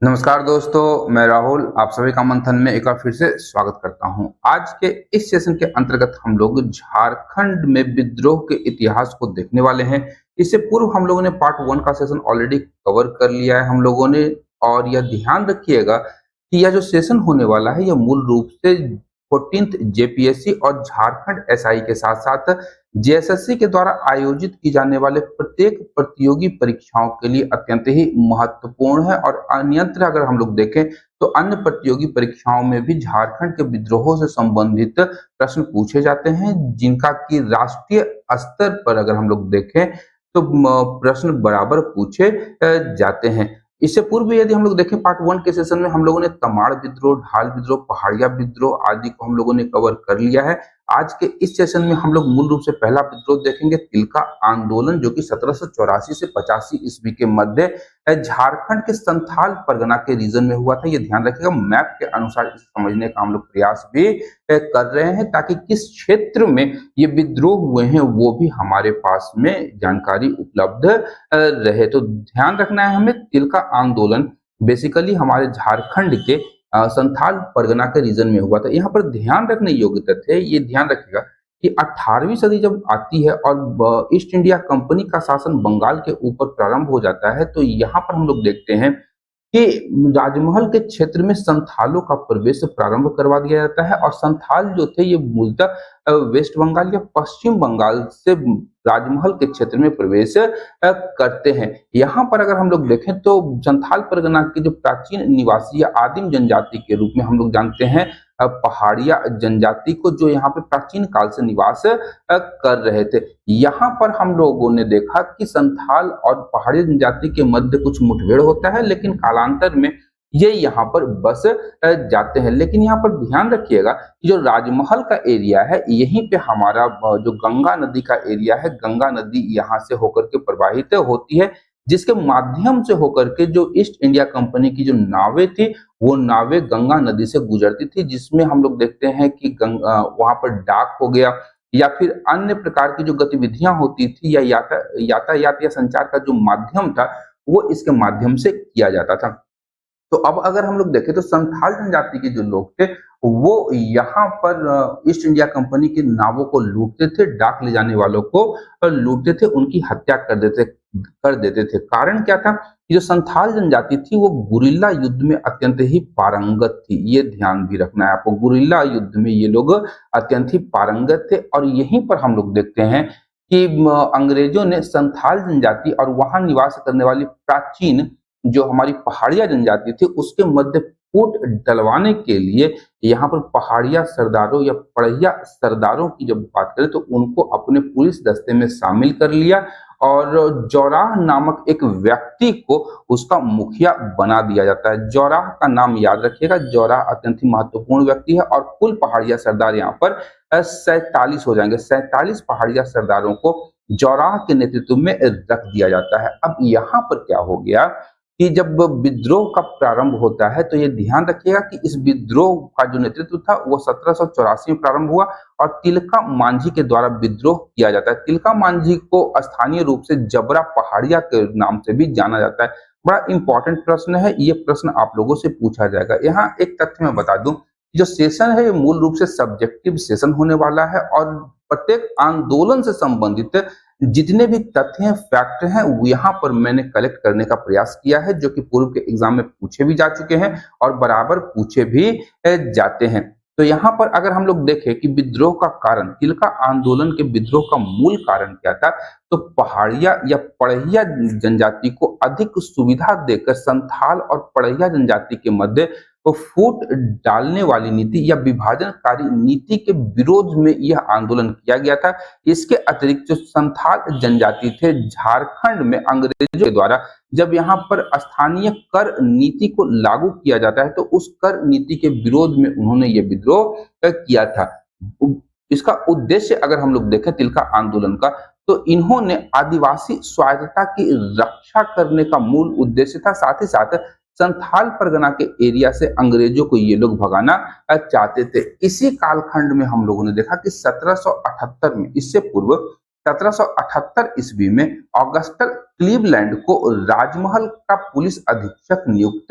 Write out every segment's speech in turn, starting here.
नमस्कार दोस्तों, मैं राहुल आप सभी का मंथन में एक बार फिर से स्वागत करता हूं। आज के इस सेशन के अंतर्गत हम लोग झारखंड में विद्रोह के इतिहास को देखने वाले हैं। इससे पूर्व हम लोगों ने पार्ट 1 का सेशन ऑलरेडी कवर कर लिया है हम लोगों ने। और यह ध्यान रखिएगा कि यह जो सेशन होने वाला है यह मूल रूप से 14th जेपीएससी और झारखंड एसआई के साथ-साथ जेएसएससी के द्वारा आयोजित की जाने वाले प्रत्येक प्रतियोगी परीक्षाओं के लिए अत्यंत ही महत्वपूर्ण है। और अन्यत्र अगर हम लोग देखें तो अन्य प्रतियोगी परीक्षाओं में भी झारखंड के विद्रोहों से संबंधित प्रश्न पूछे जाते हैं, जिनका कि राष्ट्रीय स्तर पर अगर हम लोग देखें तो प्रश्न बराबर पूछे जाते हैं। इससे पूर्व यदि हम लोग देखें पार्ट 1 के सेशन में हम लोगों ने तमाड़ विद्रोह, ढाल विद्रोह, पहाड़िया विद्रोह आदि को हम लोगों ने कवर कर लिया है। आज के इस सेशन में हम लोग मूल रूप से पहला विद्रोह देखेंगे, तिलका आंदोलन, जो कि 1784 से 85 ईस्वी के मध्य झारखंड के संथाल परगना के रीजन में हुआ था। ये ध्यान रखिएगा, मैप के अनुसार इसे समझने का हम लोग प्रयास भी कर रहे हैं, ताकि किस क्षेत्र में ये विद्रोह हुए हैं वो भी हमारे पास में जानकारी उपलब्ध रहे। तो ध्यान रखना है हमें, तिलका आंदोलन बेसिकली हमारे झारखंड के संथाल परगना के रीजन में हुआ था। यहाँ पर ध्यान रखने योग्य तथ्य है, ये ध्यान रखिएगा कि 18वीं सदी जब आती है और ईस्ट इंडिया कंपनी का शासन बंगाल के ऊपर प्रारंभ हो जाता है, तो यहाँ पर हम लोग देखते हैं कि राजमहल के क्षेत्र में संथालों का प्रवेश प्रारंभ करवा दिया जाता है। और संथाल जो थे ये मूलतः वेस्ट बंगाल या पश्चिम बंगाल से राजमहल के क्षेत्र में प्रवेश करते हैं। यहाँ पर अगर हम लोग देखें तो संथाल परगना के जो प्राचीन निवासी या आदिम जनजाति के रूप में हम लोग जानते हैं पहाड़िया जनजाति को, जो यहाँ पे प्राचीन काल से निवास कर रहे थे। यहाँ पर हम लोगों ने देखा कि संथाल और पहाड़ी जनजाति के मध्य कुछ मुठभेड़ होता है, लेकिन कालांतर में ये यहाँ पर बस जाते हैं। लेकिन यहाँ पर ध्यान रखिएगा कि जो राजमहल का एरिया है, यहीं पे हमारा जो गंगा नदी का एरिया है, गंगा नदी यहाँ से होकर के प्रवाहित होती है, जिसके माध्यम से होकर के जो ईस्ट इंडिया कंपनी की जो नावें थी वो नावें गंगा नदी से गुजरती थी, जिसमें हम लोग देखते हैं कि वहां पर डाक हो गया या फिर अन्य प्रकार की जो गतिविधियां होती थी या यातायात या संचार का जो माध्यम था वो इसके माध्यम से किया जाता था। तो अब अगर हम लोग देखें तो संथाल जनजाति के जो लोग थे वो यहाँ पर ईस्ट इंडिया कंपनी की नावों को लूटते थे, डाक ले जाने वालों को लूटते थे, उनकी हत्या कर देते थे। कारण क्या था कि जो संथाल जनजाति थी वो गुरिल्ला युद्ध में अत्यंत ही पारंगत थी। ये ध्यान भी रखना है आपको, गुरिल्ला युद्ध में ये लोग अत्यंत ही पारंगत थे। और यहीं पर हम लोग देखते हैं कि अंग्रेजों ने संथाल जनजाति और वहां निवास करने वाली प्राचीन जो हमारी पहाड़िया जनजाति थी उसके मध्य फूट डलवाने के लिए यहाँ पर पहाड़िया सरदारों या पढ़िया सरदारों की जब बात करें तो उनको अपने पुलिस दस्ते में शामिल कर लिया और जौराह नामक एक व्यक्ति को उसका मुखिया बना दिया जाता है। जौराह का नाम याद रखिएगा, जौराह अत्यंत ही महत्वपूर्ण व्यक्ति है। और कुल पहाड़िया सरदार यहाँ पर 47 हो जाएंगे। 47 पहाड़िया सरदारों को जौराह के नेतृत्व में रख दिया जाता है। अब यहाँ पर क्या हो गया कि जब विद्रोह का प्रारंभ होता है तो ये ध्यान रखिएगा कि इस विद्रोह का जो नेतृत्व था वो 1784 में प्रारंभ हुआ और तिलका मांझी के द्वारा विद्रोह किया जाता है। तिलका मांझी को स्थानीय रूप से जबरा पहाड़िया के नाम से भी जाना जाता है। बड़ा इंपॉर्टेंट प्रश्न है, ये प्रश्न आप लोगों से पूछा जाएगा। यहाँ एक तथ्य मैं बता दूं, जो सेशन है ये मूल रूप से सब्जेक्टिव सेशन होने वाला है और प्रत्येक आंदोलन से संबंधित जितने भी तथ्य हैं, फैक्ट हैं, वो यहाँ पर मैंने कलेक्ट करने का प्रयास किया है, जो कि पूर्व के एग्जाम में पूछे भी जा चुके हैं और बराबर पूछे भी जाते हैं। तो यहाँ पर अगर हम लोग देखें कि विद्रोह का कारण, तिलका आंदोलन के विद्रोह का मूल कारण क्या था, तो पहाड़िया या पढ़िया जनजाति को अधिक सुविधा देकर संथाल और पढ़िया जनजाति के मध्य तो फूट डालने वाली नीति या विभाजनकारी नीति के विरोध में यह आंदोलन किया गया था। इसके अतिरिक्त जो संथाल जनजाति थे झारखंड में अंग्रेजों के द्वारा जब यहाँ पर स्थानीय कर नीति को लागू किया जाता है तो उस कर नीति के विरोध में उन्होंने ये विद्रोह किया था। इसका उद्देश्य अगर हम लोग देखें तिलका आंदोलन का, तो इन्होंने आदिवासी स्वायत्तता की रक्षा करने का मूल उद्देश्य था। साथ ही साथ संथाल परगना के एरिया से अंग्रेजों को ये लोग भगाना चाहते थे। इसी कालखंड में हम लोगों ने देखा कि 1778 में, इससे पूर्व 1778 ईस्वी में ऑगस्टल क्लीवलैंड को राजमहल का पुलिस अधीक्षक नियुक्त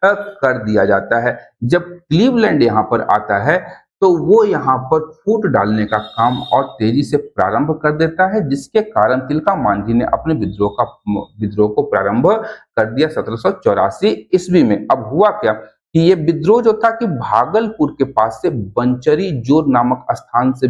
कर दिया जाता है। जब क्लीवलैंड यहाँ पर आता है तो वो यहाँ पर फूट डालने का काम और तेजी से प्रारंभ कर देता है, जिसके कारण तिलका मांझी ने अपने विद्रोह को प्रारंभ कर दिया 1784 ईस्वी में। अब हुआ क्या कि ये विद्रोह जो था कि भागलपुर के पास से बंचरी जोर नामक स्थान से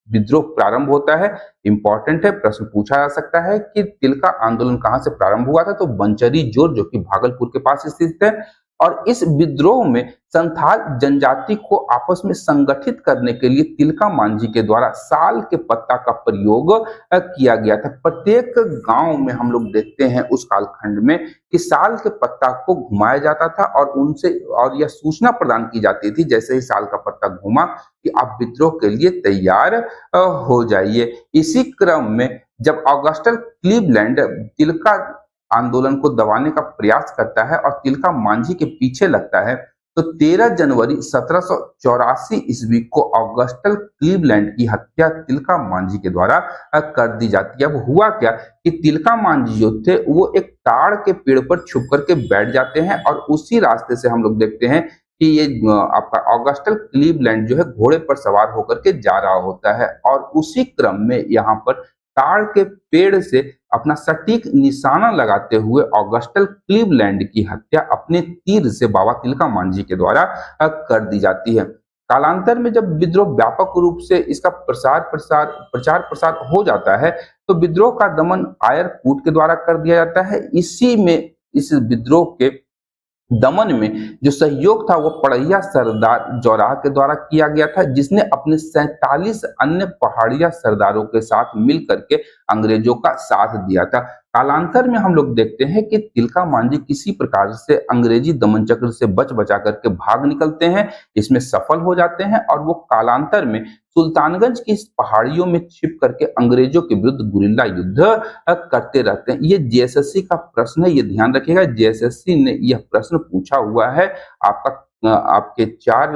विद्रोह प्रारंभ होता है। इंपॉर्टेंट है, प्रश्न पूछा जा सकता है कि तिलका आंदोलन कहां से प्रारंभ हुआ था, तो बंचरी जोर जो कि भागलपुर के पास स्थित है। और इस विद्रोह में संथाल जनजाति को आपस में संगठित करने के लिए तिलका मांझी के द्वारा साल के पत्ता का प्रयोग किया गया था। प्रत्येक गांव में हम लोग देखते हैं उस कालखंड में कि साल के पत्ता को घुमाया जाता था और उनसे और यह सूचना प्रदान की जाती थी जैसे ही साल का पत्ता घूमा कि आप विद्रोह के लिए तैयार हो जाइए। इसी क्रम में जब ऑगस्टल क्लीवलैंड तिलका आंदोलन को दबाने का प्रयास करता है और तिलका मांझी के पीछे लगता है, तो 13 जनवरी 1784 ईस्वी को ऑगस्टल क्लीवलैंड की हत्या तिलका मांझी के द्वारा कर दी जाती है। अब हुआ क्या कि तिलका मांझी जो थे वो एक ताड़ के पेड़ पर छुप करके बैठ जाते हैं और उसी रास्ते से हम लोग देखते हैं कि ये आपका ऑगस्टल क्लीवलैंड जो है घोड़े पर सवार होकर के जा रहा होता है और उसी क्रम में यहाँ पर ताड़ के पेड़ से अपना सटीक निशाना लगाते हुए ऑगस्टल क्लीवलैंड की हत्या अपने तीर से बाबा तिलका मांझी के द्वारा कर दी जाती है। कालांतर में जब विद्रोह व्यापक रूप से इसका प्रचार प्रसार हो जाता है तो विद्रोह का दमन आयर कूट के द्वारा कर दिया जाता है। इसी में इस विद्रोह के दमन में जो सहयोग था वो पड़हिया सरदार जौराह के द्वारा किया गया था, जिसने अपने 47 अन्य पहाड़िया सरदारों के साथ मिलकर के अंग्रेजों का साथ दिया था। कालांतर में हम लोग देखते हैं कि तिलका मांझी किसी प्रकार से अंग्रेजी दमन चक्र से बच बचा करके भाग निकलते हैं, इसमें सफल हो जाते हैं और वो कालांतर में सुल्तानगंज की पहाड़ियों में छिप करके अंग्रेजों के विरुद्ध गुरिल्ला युद्ध करते रहते हैं। ये जेएसएससी का प्रश्न है, ये ध्यान रखिएगा। जेएसएससी ने यह प्रश्न पूछा हुआ है। आपके 4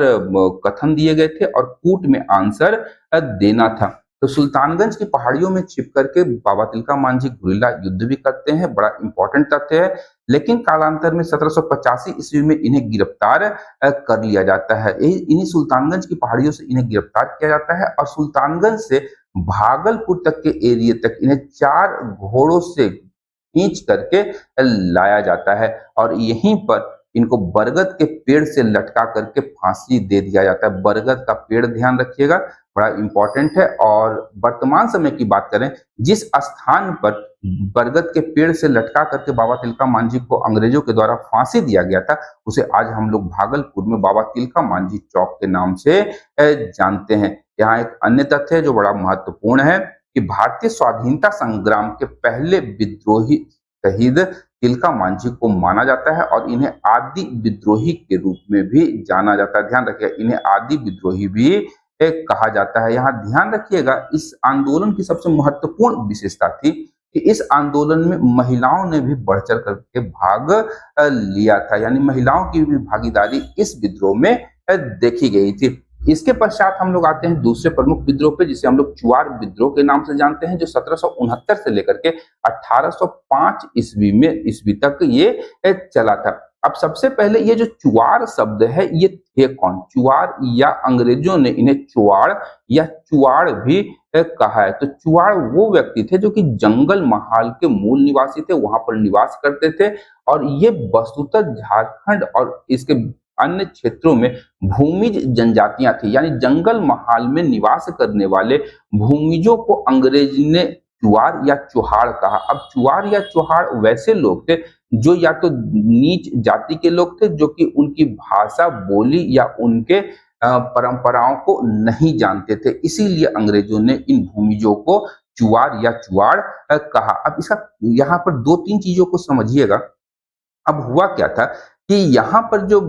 कथन दिए गए थे और कूट में आंसर देना था। तो सुल्तानगंज की पहाड़ियों में छिप करके बाबा तिलका मांझी गुरिल्ला युद्ध भी करते हैं, बड़ा इंपॉर्टेंट तथ्य है। लेकिन कालांतर में 1785 ईस्वी में इन्हें गिरफ्तार कर लिया जाता है। इन्हीं सुल्तानगंज की पहाड़ियों से इन्हें गिरफ्तार किया जाता है और सुल्तानगंज से भागलपुर तक के एरिया तक इन्हें 4 घोड़ों से खींच करके लाया जाता है और यहीं पर इनको बरगद के पेड़ से लटका करके फांसी दे दिया जाता है। बरगद का पेड़ ध्यान रखिएगा, बड़ा इंपॉर्टेंट है। और वर्तमान समय की बात करें, जिस स्थान पर बरगद के पेड़ से लटका करके बाबा तिलका मांझी को अंग्रेजों के द्वारा फांसी दिया गया था, उसे आज हम लोग भागलपुर में बाबा तिलका मांझी चौक के नाम से जानते हैं। यहाँ एक अन्य तथ्य है जो बड़ा महत्वपूर्ण है कि भारतीय स्वाधीनता संग्राम के पहले विद्रोही शहीद तिलका मांझी को माना जाता है और इन्हें आदि विद्रोही के रूप में भी जाना जाता है। ध्यान रखिएगा, इन्हें आदि विद्रोही भी कहा जाता है। यहाँ ध्यान रखिएगा, इस आंदोलन की सबसे महत्वपूर्ण विशेषता थी कि इस आंदोलन में महिलाओं ने भी बढ़ चढ़ करके भाग लिया था, यानी महिलाओं की भी भागीदारी इस विद्रोह में देखी गई थी। इसके पश्चात हम लोग आते हैं दूसरे प्रमुख विद्रोह पे, जिसे हम लोग चुआर विद्रोह के नाम से जानते हैं, जो 1769 से लेकर के 1805 ईस्वी तक ये चला था। अब सबसे पहले ये जो चुआर शब्द है ये थे कौन? चुआर, या अंग्रेजों ने इन्हें चुआड़ या चुआड़ भी कहा है। तो चुआड़ वो व्यक्ति थे जो कि जंगल महाल के मूल निवासी थे, वहां पर निवास करते थे और ये वस्तुतः झारखंड और इसके अन्य क्षेत्रों में भूमिज जनजातियां थी, यानी जंगल महाल में निवास करने वाले भूमिजों को अंग्रेज ने चुआर या चुहाड़ कहा। अब चुआर या चुहाड़ वैसे लोग थे जो या तो नीच जाति के लोग थे, जो कि उनकी भाषा, बोली या उनके परंपराओं को नहीं जानते थे, इसीलिए अंग्रेजों ने इन भूमिजों को चुआर या चुआड़ कहा। अब इसका यहाँ पर 2-3 चीजों को समझिएगा। अब हुआ क्या था कि यहाँ पर जो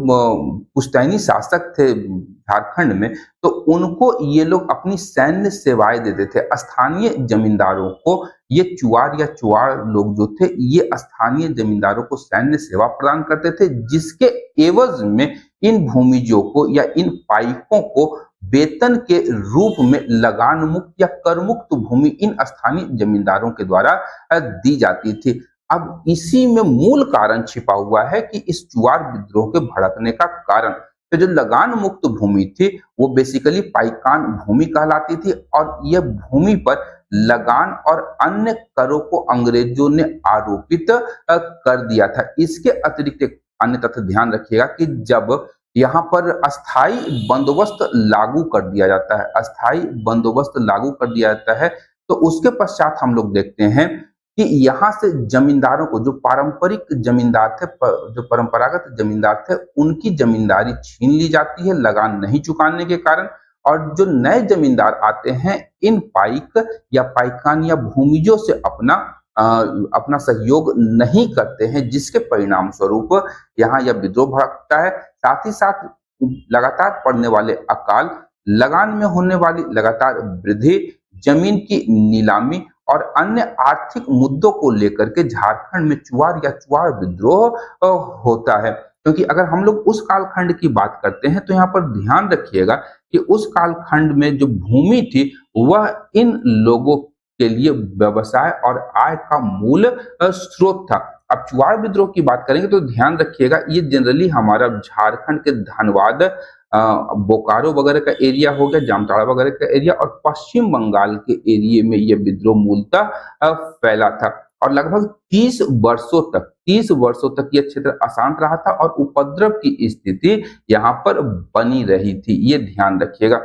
पुश्तैनी शासक थे झारखंड में, तो उनको ये लोग अपनी सैन्य सेवाएं देते थे। स्थानीय जमींदारों को ये चुआर या चुआड़ लोग जो थे, ये स्थानीय जमींदारों को सैन्य सेवा प्रदान करते थे, जिसके एवज में इन भूमिजों को या इन पाइकों को वेतन के रूप में लगान मुक्त या कर मुक्त भूमि इन स्थानीय जमींदारों के द्वारा दी जाती थी। अब इसी में मूल कारण छिपा हुआ है कि इस चुआर विद्रोह के भड़कने का कारण। तो जो लगान मुक्त भूमि थी वो बेसिकली पाइकान भूमि कहलाती थी और यह भूमि पर लगान और अन्य करों को अंग्रेजों ने आरोपित कर दिया था। इसके अतिरिक्त एक अन्य तथ्य ध्यान रखिएगा कि जब यहाँ पर अस्थाई बंदोबस्त लागू कर दिया जाता है, अस्थाई बंदोबस्त लागू कर दिया जाता है, तो उसके पश्चात हम लोग देखते हैं कि यहाँ से जमींदारों को, जो पारंपरिक जमींदार थे, जो परंपरागत जमींदार थे, उनकी जमींदारी छीन ली जाती है लगान नहीं चुकाने के कारण। और जो नए जमींदार आते हैं इन पाइक या पाइकान या भूमिजों से अपना सहयोग नहीं करते हैं, जिसके परिणाम स्वरूप यहाँ यह विद्रोह भड़कता है। साथ ही साथ लगातार पड़ने वाले अकाल, लगान में होने वाली लगातार वृद्धि, जमीन की नीलामी और अन्य आर्थिक मुद्दों को लेकर के झारखंड में चुआर या चुआर विद्रोह होता है। क्योंकि अगर हम लोग उस कालखंड की बात करते हैं तो यहाँ पर ध्यान रखिएगा कि उस कालखंड में जो भूमि थी वह इन लोगों के लिए व्यवसाय और आय का मूल स्रोत था। अब चुआर विद्रोह की बात करेंगे तो ध्यान रखिएगा ये जनरली हमारा झारखंड के धनबाद, बोकारो वगैरह का एरिया हो गया, जामताड़ा वगैरह का एरिया और पश्चिम बंगाल के एरिया में यह विद्रोह मूलतः फैला था। और लगभग 30 वर्षों तक यह क्षेत्र अशांत रहा था और उपद्रव की स्थिति यहाँ पर बनी रही थी, ये ध्यान रखिएगा।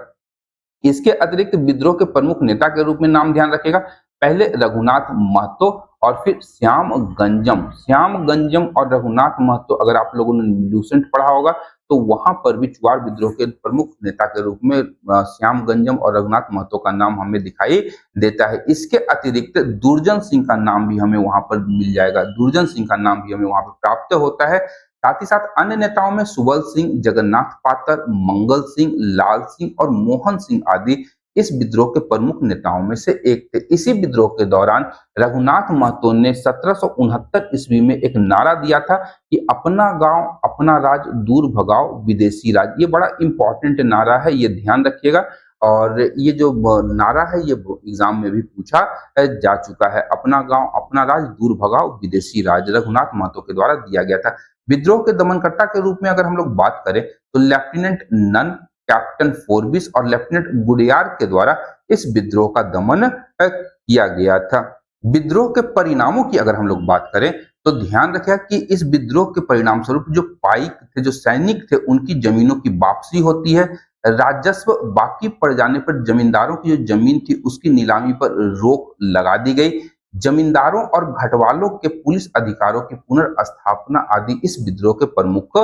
इसके अतिरिक्त विद्रोह के प्रमुख नेता के रूप में नाम ध्यान रखिएगा, पहले रघुनाथ महतो और फिर श्याम गंजम और रघुनाथ महतो। अगर आप लोगों ने लूसेंट पढ़ा होगा तो वहां पर भी चुआर विद्रोह के प्रमुख नेता के रूप में श्याम गंजम और रघुनाथ महतो का नाम हमें दिखाई देता है। इसके अतिरिक्त दुर्जन सिंह का नाम भी हमें वहां पर मिल जाएगा, दुर्जन सिंह का नाम भी हमें वहां पर प्राप्त होता है। साथ ही साथ अन्य नेताओं में सुबल सिंह, जगन्नाथ पातर, मंगल सिंह, लाल सिंह और मोहन सिंह आदि इस विद्रोह के प्रमुख नेताओं में से एक थे। इसी विद्रोह के दौरान रघुनाथ महतो ने 1769 ईस्वी में एक नारा दिया था कि अपना गांव अपना राज, दूर भगाओ विदेशी राज। ये बड़ा इंपॉर्टेंट नारा है, ये ध्यान रखिएगा। और ये जो नारा है ये एग्जाम में भी पूछा जा चुका है, अपना गांव अपना राज, दूर भगाओ विदेशी राज, रघुनाथ महतो के द्वारा दिया गया था। विद्रोह के दमनकर्ता के रूप में अगर हम लोग बात करें तो लेफ्टिनेंट नन, कैप्टन फोर्बिस और लेफ्टिनेंट गुडियार के द्वारा इस विद्रोह का दमन किया गया था। विद्रोह के परिणामों की अगर हम लोग बात करें तो ध्यान रखिएगा कि इस विद्रोह के परिणाम स्वरूप जो पाइक थे, जो सैनिक थे, उनकी जमीनों की वापसी होती है। राजस्व बाकी पड़ जाने पर जमींदारों की जो जमीन थी उसकी नीलामी पर रोक लगा दी गई। जमींदारों और घटवालों के पुलिस अधिकारों की पुनर्स्थापना आदि इस विद्रोह के प्रमुख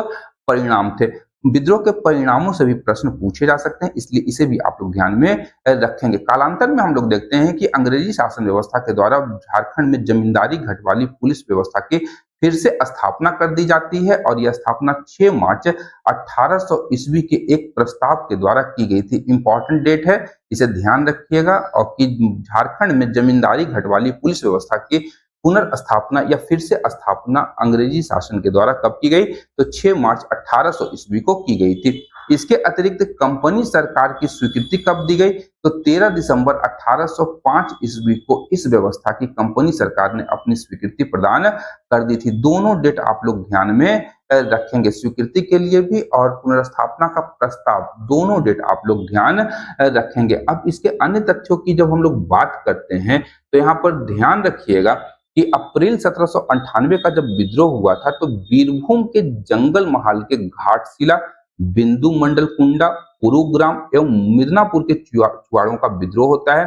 परिणाम थे। विद्रोह के परिणामों से भी प्रश्न पूछे जा सकते हैं, इसलिए इसे भी आप लोग ध्यान में रखेंगे। कालांतर में हम लोग देखते हैं कि अंग्रेजी शासन व्यवस्था के द्वारा झारखंड में जमींदारी घटवाली पुलिस व्यवस्था की फिर से स्थापना कर दी जाती है और यह स्थापना 6 मार्च 1800 ईस्वी के एक प्रस्ताव के द्वारा की गई थी। इंपॉर्टेंट डेट है, इसे ध्यान रखिएगा। और कि झारखंड में जमींदारी घटवाली पुलिस व्यवस्था की पुनर्स्थापना या फिर से स्थापना अंग्रेजी शासन के द्वारा कब की गई, तो 6 मार्च 1800 ईस्वी को की गई थी। इसके अतिरिक्त कंपनी सरकार की स्वीकृति कब दी गई, तो 13 दिसंबर 1805 ईस्वी को इस व्यवस्था की कंपनी सरकार ने अपनी स्वीकृति प्रदान कर दी थी। दोनों डेट आप लोग ध्यान में रखेंगे, स्वीकृति के लिए भी और पुनर्स्थापना का प्रस्ताव, दोनों डेट आप लोग ध्यान रखेंगे। अब इसके अन्य तथ्यों की जब हम लोग बात करते हैं तो यहाँ पर ध्यान रखिएगा कि अप्रैल 1798 का जब विद्रोह हुआ था तो बीरभूम के जंगल महाल के घाटशिला, बिंदु मंडल कुंडा, गुरुग्राम एवं मिदनापुर के चुआड़ों का विद्रोह होता है।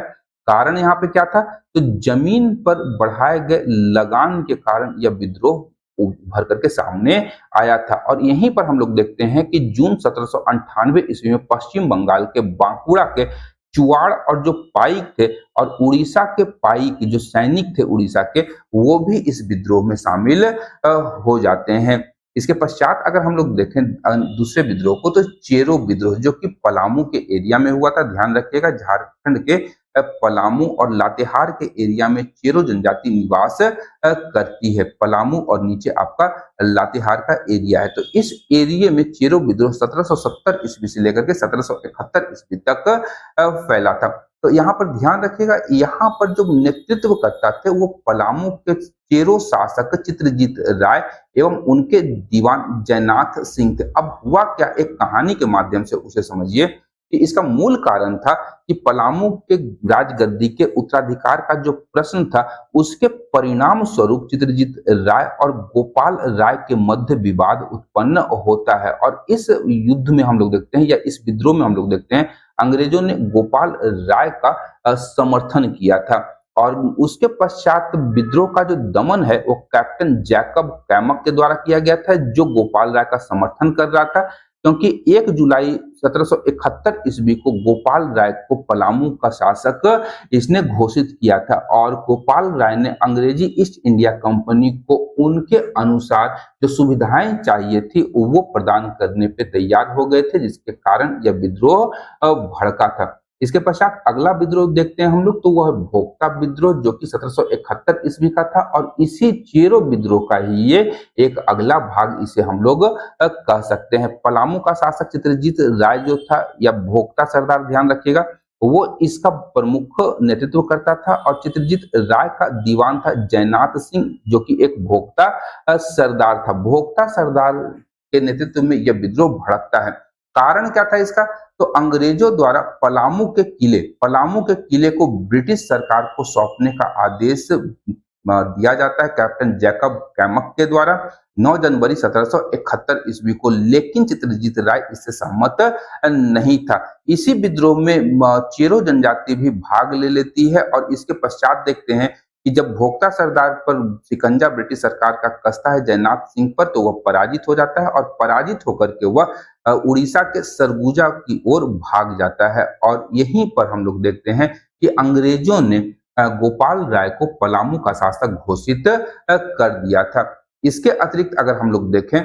कारण यहाँ पे क्या था, तो जमीन पर बढ़ाए गए लगान के कारण यह विद्रोह उभर करके सामने आया था। और यहीं पर हम लोग देखते हैं कि जून 1798 ईस्वी में पश्चिम बंगाल के बांकुड़ा के चुआड़ और जो पाइक थे और उड़ीसा के पाइक जो सैनिक थे उड़ीसा के, वो भी इस विद्रोह में शामिल हो जाते हैं। इसके पश्चात अगर हम लोग देखें दूसरे विद्रोह को तो चेरो विद्रोह जो कि पलामू के एरिया में हुआ था। ध्यान रखिएगा झारखंड के पलामू और लातेहार के एरिया में चेरो जनजाति निवास करती है। पलामू और नीचे आपका लातेहार का एरिया है। तो इस एरिया में चेरो विद्रोह 1770 ईस्वी से लेकर के 1771 ईस्वी तक फैला था। तो यहाँ पर ध्यान रखिएगा, यहाँ पर जो नेतृत्व करता थे वो पलामू के चेरो शासक चित्रजीत राय एवं उनके दीवान जयनाथ सिंह थे। अब हुआ क्या, एक कहानी के माध्यम से उसे समझिए कि इसका मूल कारण था कि पलामू के राजगद्दी के उत्तराधिकार का जो प्रश्न था, उसके परिणाम स्वरूप चित्रजीत राय और गोपाल राय के मध्य विवाद उत्पन्न होता है। और इस युद्ध में हम लोग देखते हैं, या इस विद्रोह में हम लोग देखते हैं, अंग्रेजों ने गोपाल राय का समर्थन किया था। और उसके पश्चात विद्रोह का जो दमन है वो कैप्टन जैकब कैमक के द्वारा किया गया था, जो गोपाल राय का समर्थन कर रहा था, क्योंकि 1 जुलाई 1771 ईस्वी को गोपाल राय को पलामू का शासक इसने घोषित किया था। और गोपाल राय ने अंग्रेजी ईस्ट इंडिया कंपनी को उनके अनुसार जो सुविधाएं चाहिए थी वो प्रदान करने पे तैयार हो गए थे, जिसके कारण यह विद्रोह भड़का था। इसके पश्चात अगला विद्रोह देखते हैं हम लोग, तो वह भोक्ता विद्रोह, जो कि 1771 ईस्वी का था। और इसी चेरो विद्रोह का ही ये एक अगला भाग इसे हम लोग कह सकते हैं। पलामू का शासक चित्रजीत राय जो था, या भोक्ता सरदार, ध्यान रखिएगा, वो इसका प्रमुख नेतृत्व करता था। और चित्रजीत राय का दीवान था जयनाथ सिंह, जो कि एक भोक्ता सरदार था। भोक्ता सरदार के नेतृत्व में यह विद्रोह भड़कता है। कारण क्या था इसका, तो अंग्रेजों द्वारा पलामू के किले को ब्रिटिश सरकार को सौंपने का आदेश दिया जाता है कैप्टन जैकब कैमक के द्वारा 9 जनवरी 1771 ईस्वी को। लेकिन चित्रजीत राय इससे सहमत नहीं था। इसी विद्रोह में चेरो जनजाति भी भाग ले लेती है। और इसके पश्चात देखते हैं कि जब भोक्ता सरदार पर शिकंजा ब्रिटिश सरकार का कसता है जयनाथ सिंह पर, तो वह पराजित हो जाता है। और पराजित होकर के वह उड़ीसा के सरगुजा की ओर भाग जाता है। और यहीं पर हम लोग देखते हैं कि अंग्रेजों ने गोपाल राय को पलामू का शासक घोषित कर दिया था। इसके अतिरिक्त अगर हम लोग देखें,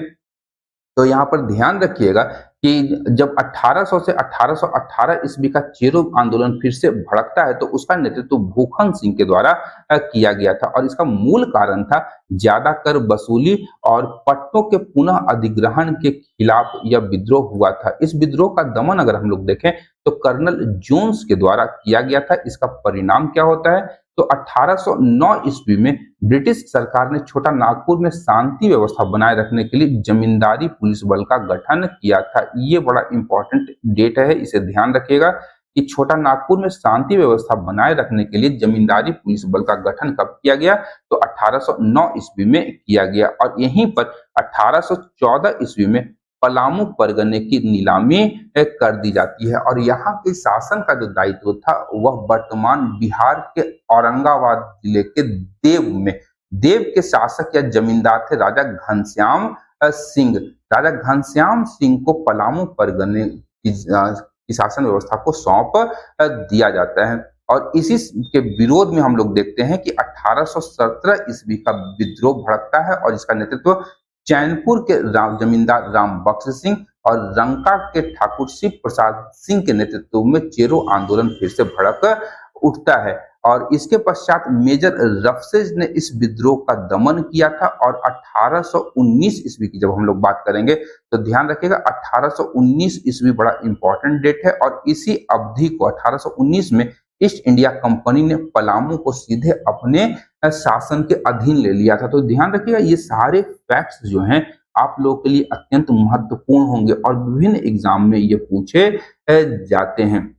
तो यहाँ पर ध्यान रखिएगा कि जब 1800 से 1818 ईस्वी का चेरो आंदोलन फिर से भड़कता है, तो उसका नेतृत्व भूखन सिंह के द्वारा किया गया था। और इसका मूल कारण था ज्यादा कर वसूली और पट्टों के पुनः अधिग्रहण के खिलाफ यह विद्रोह हुआ था। इस विद्रोह का दमन अगर हम लोग देखें, तो कर्नल जोन्स के द्वारा किया गया था। इसका परिणाम क्या होता है, तो 1809 ईस्वी में ब्रिटिश सरकार ने छोटा नागपुर में शांति व्यवस्था बनाए रखने के लिए जमींदारी पुलिस बल का गठन किया था। ये बड़ा इंपॉर्टेंट डेट है, इसे ध्यान रखिएगा कि छोटा नागपुर में शांति व्यवस्था बनाए रखने के लिए जमींदारी पुलिस बल का गठन कब किया गया, तो 1809 ईस्वी में किया गया। और यहीं पर 1814 ईस्वी में पलामू परगने की नीलामी कर दी जाती है। और यहाँ के शासन का जो दायित्व था वह वर्तमान बिहार के औरंगाबाद जिले के देव के शासक या जमींदार थे राजा घनश्याम सिंह। राजा घनश्याम सिंह को पलामू परगने की शासन व्यवस्था को सौंप दिया जाता है। और इसी के विरोध में हम लोग देखते हैं कि 1817 ईस्वी का विद्रोह भड़कता है। और इसका नेतृत्व चैनपुर के जमींदार राम बख्श सिंह और रंका के ठाकुर शिव प्रसाद सिंह के नेतृत्व में चेरो आंदोलन फिर से भड़क उठता है। और इसके पश्चात मेजर रफसेज ने इस विद्रोह का दमन किया था। और 1819 ईस्वी की जब हम लोग बात करेंगे, तो ध्यान रखिएगा 1819 ईस्वी बड़ा इंपॉर्टेंट डेट है। और इसी अवधि को 1819 में ईस्ट इंडिया कंपनी ने पलामू को सीधे अपने शासन के अधीन ले लिया था। तो ध्यान रखिएगा, ये सारे फैक्ट्स जो हैं आप लोगों के लिए अत्यंत महत्वपूर्ण होंगे और विभिन्न एग्जाम में ये पूछे जाते हैं।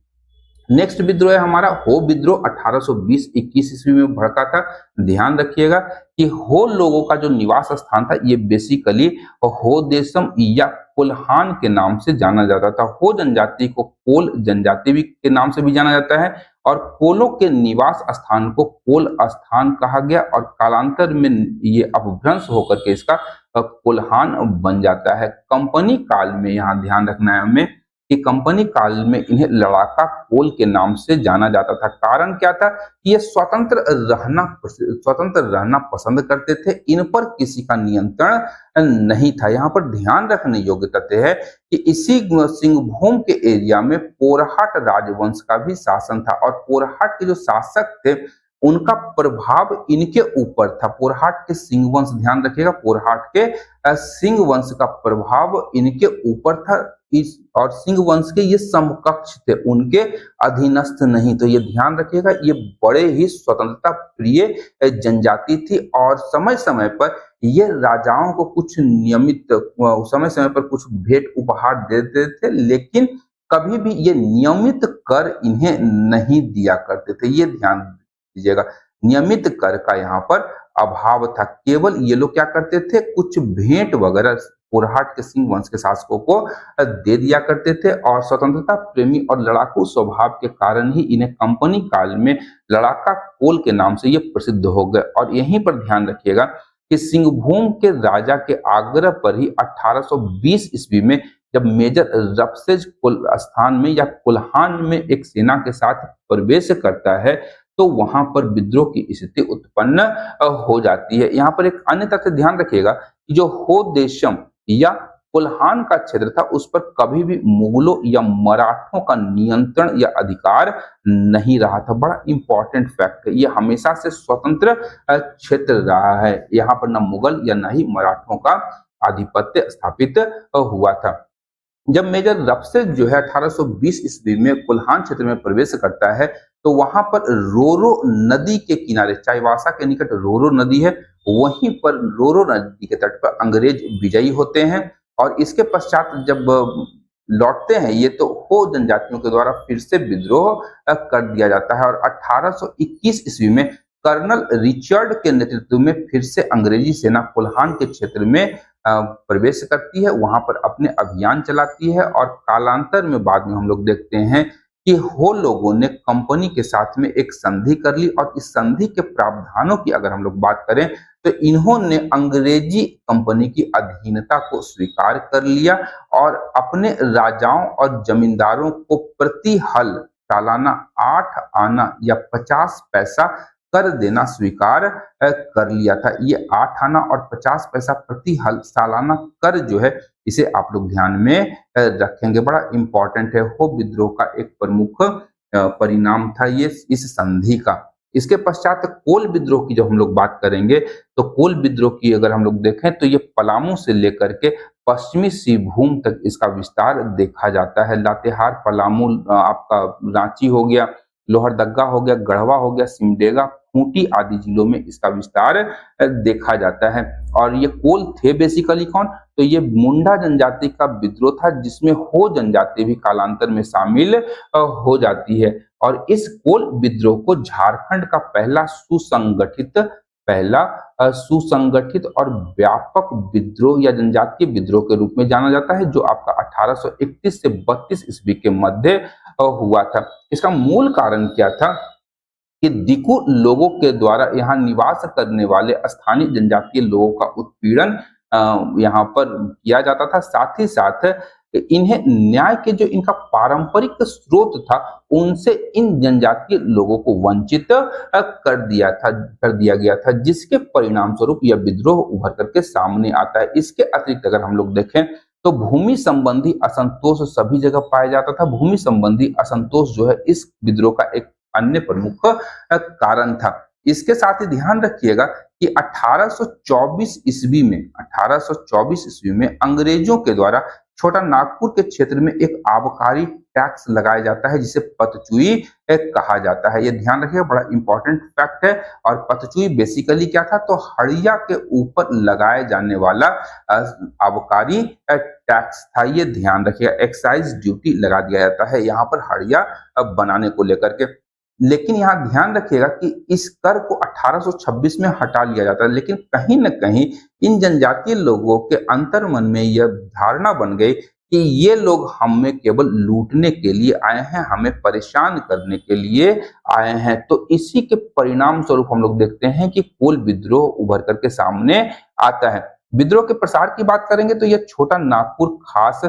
नेक्स्ट विद्रोह है हमारा हो विद्रोह, 1820-21 ईस्वी में भड़का था। ध्यान रखिएगा कि हो लोगों का जो निवास स्थान था ये बेसिकली हो देशम या कोल्हान के नाम से जाना जाता था। हो जनजाति को कोल जनजाति भी के नाम से भी जाना जाता है। और कोलों के निवास स्थान को कोल स्थान कहा गया। और कालांतर में ये अपभ्रंश होकर के इसका कोल्हान बन जाता है। कंपनी काल में यहाँ ध्यान रखना है हमें कि कंपनी काल में इन्हें लड़ाका कोल के नाम से जाना जाता था। कारण क्या था कि ये स्वतंत्र रहना पसंद करते थे, इन पर किसी का नियंत्रण नहीं था। यहाँ पर ध्यान रखने योग्य तथ्य है कि इसी सिंहभूम के एरिया में पोरहट राजवंश का भी शासन था। और पोरहट के जो शासक थे उनका प्रभाव इनके ऊपर था। पोरहाट के सिंह वंश, ध्यान रखिएगा, पोरहाट के सिंह वंश का प्रभाव इनके ऊपर था। इस और सिंह वंश के ये समकक्ष थे, उनके अधीनस्थ नहीं। तो ये ध्यान रखिएगा, ये बड़े ही स्वतंत्रता प्रिय जनजाति थी और समय समय पर ये राजाओं को कुछ नियमित समय समय पर कुछ भेंट उपहार देते थे, लेकिन कभी भी ये नियमित कर इन्हें नहीं दिया करते थे। ये ध्यान दीजिएगा, नियमित कर का यहाँ पर अभाव था। केवल ये लोग क्या करते थे, कुछ भेंट वगैरह पोरहाट के सिंह वंश के शासकों को दे दिया करते थे और स्वतंत्रता प्रेमी और लड़ाकू स्वभाव के कारण ही इन्हें कंपनी काल में लड़ाका कोल के नाम से ये प्रसिद्ध हो गए। और यहीं पर ध्यान रखिएगा कि सिंहभूम के राजा के आग्रह पर ही 1820 ईस्वी में जब मेजर रफसेज कुल स्थान में या कुल्हान में एक सेना के साथ प्रवेश करता है, तो वहां पर विद्रोह की स्थिति उत्पन्न हो जाती है। यहाँ पर एक अन्य तथ्य ध्यान रखिएगा कि जो हो देशम या कुल्हान का क्षेत्र था, उस पर कभी भी मुगलों या मराठों का नियंत्रण या अधिकार नहीं रहा था। बड़ा इंपॉर्टेंट फैक्ट है, ये हमेशा से स्वतंत्र क्षेत्र रहा है। यहाँ पर न मुगल या न ही मराठों का आधिपत्य स्थापित हुआ था। जब मेजर रफसेज जो है 1820 ईस्वी में कुल्हान क्षेत्र में प्रवेश करता है, तो वहां पर रोरो नदी के किनारे, चाईबासा के निकट रोरो नदी है, वहीं पर रोरो नदी के तट पर अंग्रेज विजयी होते हैं। और इसके पश्चात जब लौटते हैं ये, तो हो जनजातियों के द्वारा फिर से विद्रोह कर दिया जाता है और 1821 ईस्वी में कर्नल रिचर्ड के नेतृत्व में फिर से अंग्रेजी सेना कुल्हान के क्षेत्र में प्रवेश करती है, वहां पर अपने अभियान चलाती है। और कालांतर में बाद में हम लोग देखते हैं कि हो लोगों ने कंपनी के साथ में एक संधि कर ली और इस संधि के प्रावधानों की अगर हम लोग बात करें, तो इन्होंने अंग्रेजी कंपनी की अधीनता को स्वीकार कर लिया और अपने राजाओं और जमींदारों को प्रति हल सालाना 8 आना या 50 पैसा कर देना स्वीकार कर लिया था। ये 8 आना और 50 पैसा प्रति हल सालाना कर जो है, इसे आप लोग ध्यान में रखेंगे, बड़ा इंपॉर्टेंट है। हो विद्रोह का एक प्रमुख परिणाम था ये इस संधि का। इसके पश्चात कोल विद्रोह की जब हम लोग बात करेंगे, तो कोल विद्रोह की अगर हम लोग देखें, तो ये पलामू से लेकर के पश्चिमी सिंहभूम तक इसका विस्तार देखा जाता है। लातेहार, पलामू, आपका रांची हो गया, लोहरदग्गा हो गया, गढ़वा हो गया, सिमडेगा, खूंटी आदि जिलों में इसका विस्तार देखा जाता है। और ये कोल थे बेसिकली कौन, तो ये मुंडा जनजाति का विद्रोह था, जिसमें हो जनजाति भी कालांतर में शामिल हो जाती है। और इस कोल विद्रोह को झारखंड का पहला सुसंगठित और व्यापक विद्रोह या जनजातीय विद्रोह के रूप में जाना जाता है, जो आपका 1831 से 32 ईस्वी के मध्य हुआ था। इसका मूल कारण क्या था कि दिकु लोगों के द्वारा यहाँ निवास करने वाले स्थानीय जनजातीय लोगों का उत्पीड़न यहाँ पर किया जाता था। साथ ही साथ इन्हें न्याय के जो इनका पारंपरिक स्रोत था, उनसे इन जनजातीय लोगों को वंचित कर दिया गया था, जिसके परिणाम स्वरूप यह विद्रोह उभर करके सामने आता है। इसके अतिरिक्त अगर हम लोग देखें, तो भूमि संबंधी असंतोष सभी जगह पाया जाता था। भूमि संबंधी असंतोष जो है इस विद्रोह का एक अन्य प्रमुख कारण था। इसके साथ ही ध्यान रखिएगा कि 1824 ईस्वी में अंग्रेजों के द्वारा छोटा नागपुर के क्षेत्र में एक आबकारी टैक्स लगाया जाता है, जिसे पतचुई कहा जाता है। ये ध्यान रखिएगा, बड़ा इंपॉर्टेंट फैक्ट है। और पतचुई बेसिकली क्या था, तो हड़िया के ऊपर लगाए जाने वाला आबकारी टैक्स था। ये ध्यान रखिएगा, एक्साइज ड्यूटी लगा दिया जाता है यहाँ पर हड़िया बनाने को लेकर के। लेकिन यहाँ ध्यान रखिएगा कि इस कर को 1826 में हटा लिया जाता है, लेकिन कहीं न कहीं इन जनजातीय लोगों के अंतर्मन में यह धारणा बन गई कि ये लोग हमें केवल लूटने के लिए आए हैं, हमें परेशान करने के लिए आए हैं। तो इसी के परिणाम स्वरूप हम लोग देखते हैं कि कोल विद्रोह उभर करके सामने आता है। विद्रोह के प्रसार की बात करेंगे, तो यह छोटा नागपुर, खास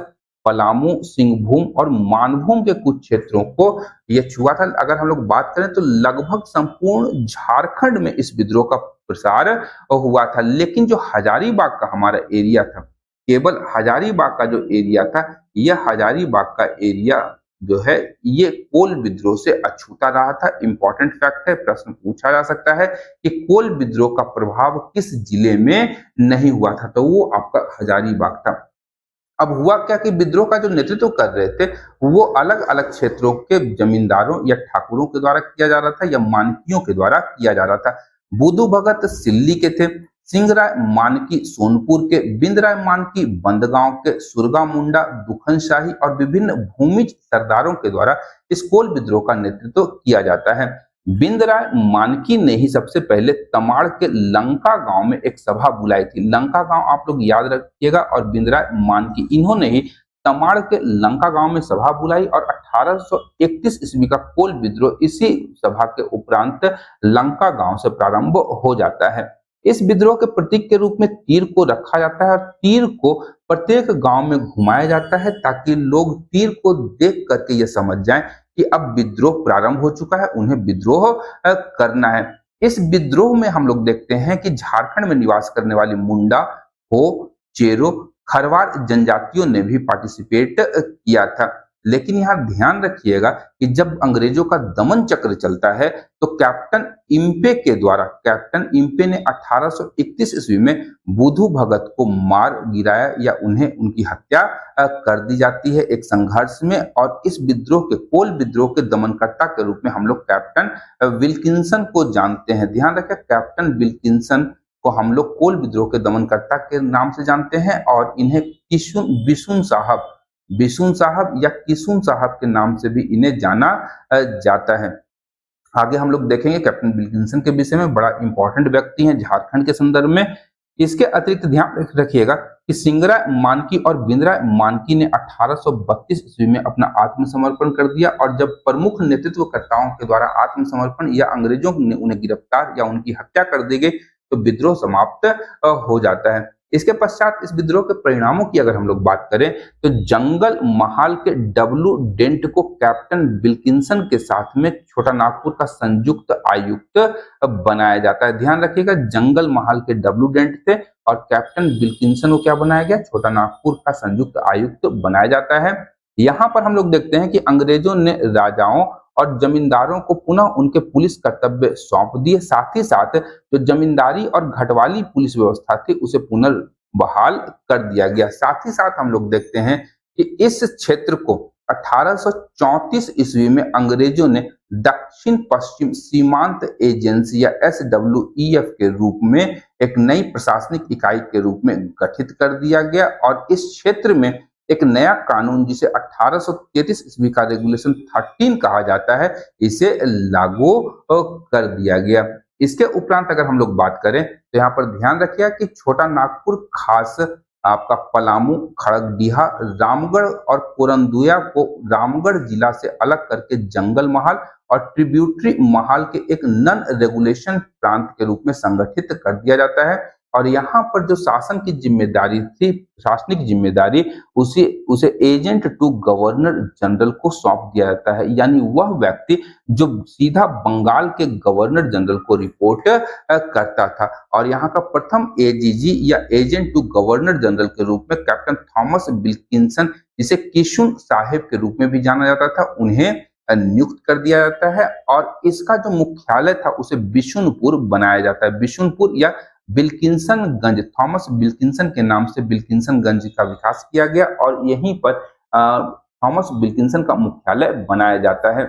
पलामू, सिंहभूम और मानभूम के कुछ क्षेत्रों को यह छुआ था। अगर हम लोग बात करें, तो लगभग संपूर्ण झारखंड में इस विद्रोह का प्रसार हुआ था। लेकिन जो हजारीबाग का हमारा एरिया था, केवल हजारीबाग का जो एरिया था, यह हजारीबाग का एरिया जो है ये कोल विद्रोह से अछूता रहा था। इंपॉर्टेंट फैक्ट है, प्रश्न पूछा जा सकता है कि कोल विद्रोह का प्रभाव किस जिले में नहीं हुआ था, तो वो आपका हजारीबाग था। अब हुआ क्या कि विद्रोह का जो नेतृत्व कर रहे थे वो अलग अलग क्षेत्रों के जमींदारों या ठाकुरों के द्वारा किया जा रहा था या मानकियों के द्वारा किया जा रहा था। बुधु भगत सिल्ली के थे, सिंहराय मानकी सोनपुर के, बिंदराय मानकी बंदगांव के, सुरगा मुंडा दुखन शाही और विभिन्न भूमिज सरदारों के द्वारा इस कोल विद्रोह का नेतृत्व किया जाता है। बिंदराय मानकी ने ही सबसे पहले तमाड़ के लंका गांव में एक सभा बुलाई थी। लंका गांव आप लोग याद रखिएगा, और बिंदराय मानकी इन्होंने ही तमाड़ के लंका गांव में सभा बुलाई और 1831 ईस्वी का कोल विद्रोह इसी सभा के उपरांत लंका गांव से प्रारंभ हो जाता है। इस विद्रोह के प्रतीक के रूप में तीर को रखा जाता है और तीर को प्रत्येक गांव में घुमाया जाता है ताकि लोग तीर को देख करके ये समझ जाएं कि अब विद्रोह प्रारंभ हो चुका है, उन्हें विद्रोह करना है। इस विद्रोह में हम लोग देखते हैं कि झारखंड में निवास करने वाली मुंडा, हो, चेरो, खरवार जनजातियों ने भी पार्टिसिपेट किया था। लेकिन यहाँ ध्यान रखिएगा कि जब अंग्रेजों का दमन चक्र चलता है तो कैप्टन इम्पे ने 1831 ईस्वी में बुधु भगत को मार गिराया या उन्हें उनकी हत्या कर दी जाती है एक संघर्ष में। और इस विद्रोह के कोल विद्रोह के दमनकर्ता के रूप में हम लोग कैप्टन विल्किंसन को जानते हैं। ध्यान रखें, कैप्टन विल्किंसन को हम लोग कोल विद्रोह के दमनकर्ता के नाम से जानते हैं और इन्हें बिशुन साहब या किशुन साहब के नाम से भी इन्हें जाना जाता है। आगे हम लोग देखेंगे कैप्टन विल्किंसन के विषय में, बड़ा इंपॉर्टेंट व्यक्ति हैं झारखंड के संदर्भ में। इसके अतिरिक्त ध्यान रखिएगा कि सिंगराय मानकी और बिंदराय मानकी ने 1832 ईस्वी में अपना आत्मसमर्पण कर दिया और जब प्रमुख नेतृत्वकर्ताओं के द्वारा आत्मसमर्पण या अंग्रेजों ने उन्हें गिरफ्तार या उनकी हत्या कर दी गई तो विद्रोह समाप्त हो जाता है। इसके पश्चात इस विद्रोह के परिणामों की अगर हम लोग बात करें तो जंगल महाल के डब्ल्यू डेंट को कैप्टन विल्किंसन के साथ में छोटा नागपुर का संयुक्त आयुक्त बनाया जाता है। ध्यान रखिएगा, जंगल महाल के डब्ल्यू डेंट थे और कैप्टन विल्किंसन को क्या बनाया गया, छोटा नागपुर का संयुक्त आयुक्त बनाया जाता है। यहाँ पर हम लोग देखते हैं कि अंग्रेजों ने राजाओं और जमींदारों को पुनः उनके पुलिस कर्तव्य सौंप दिए, साथ ही साथ जो जमींदारी और घटवाली पुलिस व्यवस्था थी उसे पुनर्बहाल कर दिया गया। साथ ही साथ हम लोग देखते हैं कि इस क्षेत्र को 1834 ईस्वी में अंग्रेजों ने दक्षिण पश्चिम सीमांत एजेंसी या SWEF के रूप में एक नई प्रशासनिक इकाई के रूप में गठित कर दिया गया और इस क्षेत्र में एक नया कानून जिसे 1833 ईस्वी का रेगुलेशन 13 कहा जाता है, इसे लागू कर दिया गया। इसके उपरांत अगर हम लोग बात करें तो यहाँ पर ध्यान रखिए कि छोटा नागपुर खास आपका पलामू, खड़गडीहा, रामगढ़ और कोरंदुया को रामगढ़ जिला से अलग करके जंगल महाल और ट्रिब्यूटरी महाल के एक नन रेगुलेशन प्रांत के रूप में संगठित कर दिया जाता है। और यहाँ पर जो शासन की जिम्मेदारी थी, प्रशासनिक जिम्मेदारी, उसे एजेंट टू गवर्नर जनरल को सौंप दिया जाता है, यानी वह व्यक्ति जो सीधा बंगाल के गवर्नर जनरल को रिपोर्ट करता था। और यहाँ का प्रथम AGG या एजेंट टू गवर्नर जनरल के रूप में कैप्टन थॉमस विल्किंसन, जिसे किशुन साहेब के रूप में भी जाना जाता था, उन्हें नियुक्त कर दिया जाता है और इसका जो मुख्यालय था उसे बिशुनपुर बनाया जाता है। बिशुनपुर या विल्किंसनगंज, थॉमस विल्किंसन के नाम से विल्किंसनगंज का विकास किया गया और यहीं पर थॉमस विल्किंसन का मुख्यालय बनाया जाता है।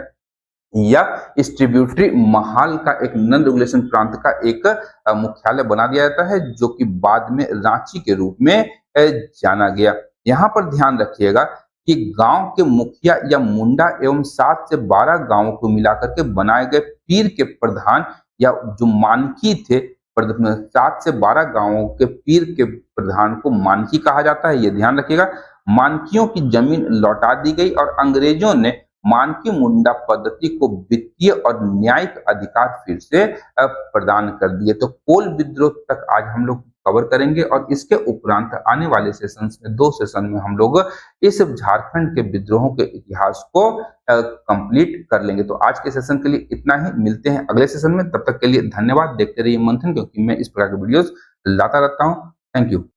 या इस ट्रिब्यूटरी महाल का एक नन रेगुलेशन प्रांत का एक मुख्यालय बना दिया जाता है जो कि बाद में रांची के रूप में जाना गया। यहाँ पर ध्यान रखिएगा कि गांव के मुखिया या मुंडा एवं 7 से 12 गांवों को मिलाकर के बनाए गए पीर के प्रधान या जो मानकी थे, 7 से 12 गांवों के पीर के प्रधान को मानकी कहा जाता है, ये ध्यान रखिएगा। मानकियों की जमीन लौटा दी गई और अंग्रेजों ने मानकी मुंडा पद्धति को वित्तीय और न्यायिक अधिकार फिर से प्रदान कर दिए। तो कोल विद्रोह तक आज हम लोग कवर करेंगे और इसके उपरांत आने वाले सेशंस में 2 सेशन में हम लोग इस झारखंड के विद्रोहों के इतिहास को कंप्लीट कर लेंगे। तो आज के सेशन के लिए इतना ही, मिलते हैं अगले सेशन में। तब तक के लिए धन्यवाद। देखते रहिए मंथन, क्योंकि मैं इस प्रकार के वीडियोस लाता रहता हूँ। Thank you.